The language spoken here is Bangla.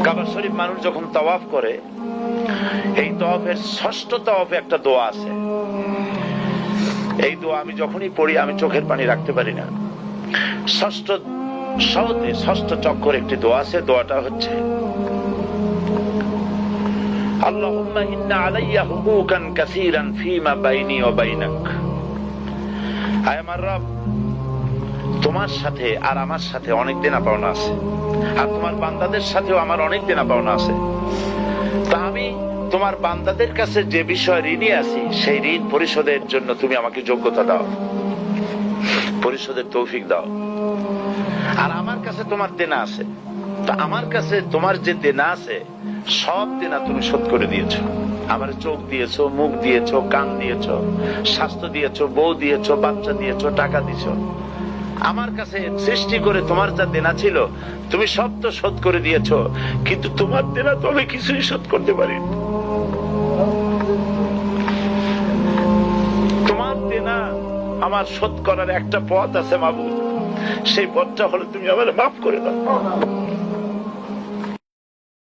কাবা শরীফ মানুষ যখন তাওয়াফ করে, এই তাওয়াফের ষষ্ঠ তাওয়াফে একটা দোয়া আছে। এই দোয়া আমি যখনই পড়ি আমি চোখের পানি রাখতে পারি না। ষষ্ঠ চক্কর একটি দোয়া আছে। দোয়াটা হচ্ছে আল্লাহুম্মা ইন্না আলাইয়া হুকুকান কাসীরান ফীমা বাইনি ওয়া বাইনাক। আয় আমার রব, তোমার সাথে আর আমার সাথে অনেক দেনা পাওনা আছে, আর তোমার বান্দাদের সাথেও আমার অনেক দেনা পাওনা আছে। তা আমি তোমার বান্দাদের কাছে যে বিষয় ঋণী আছি, সেই ঋণ পরিশোধের জন্য তুমি আমাকে যোগ্যতা দাও, পরিশোধের তৌফিক দাও। আর আমার কাছে তোমার দেনা আছে, তা আমার কাছে তোমার যে দেনা আছে সব দেনা তুমি শোধ করে দিয়েছো। আমার চোখ দিয়েছো, মুখ দিয়েছো, কান দিয়েছো, স্বাস্থ্য দিয়েছো, বউ দিয়েছো, বাচ্চা দিয়েছো, টাকা দিয়েছো। আমার কাছে সৃষ্টি করে তোমার যা দেনা ছিল তুমি সব তো শোধ করে দিয়েছো, কিন্তু তোমার দেনা তো আমি কিছুই শোধ করতে পারিনি। তোমার দেনা আমার শোধ করার একটা পথ আছে মাবুদ, সেই পথটা হলো তুমি আমার মাফ করে দাও।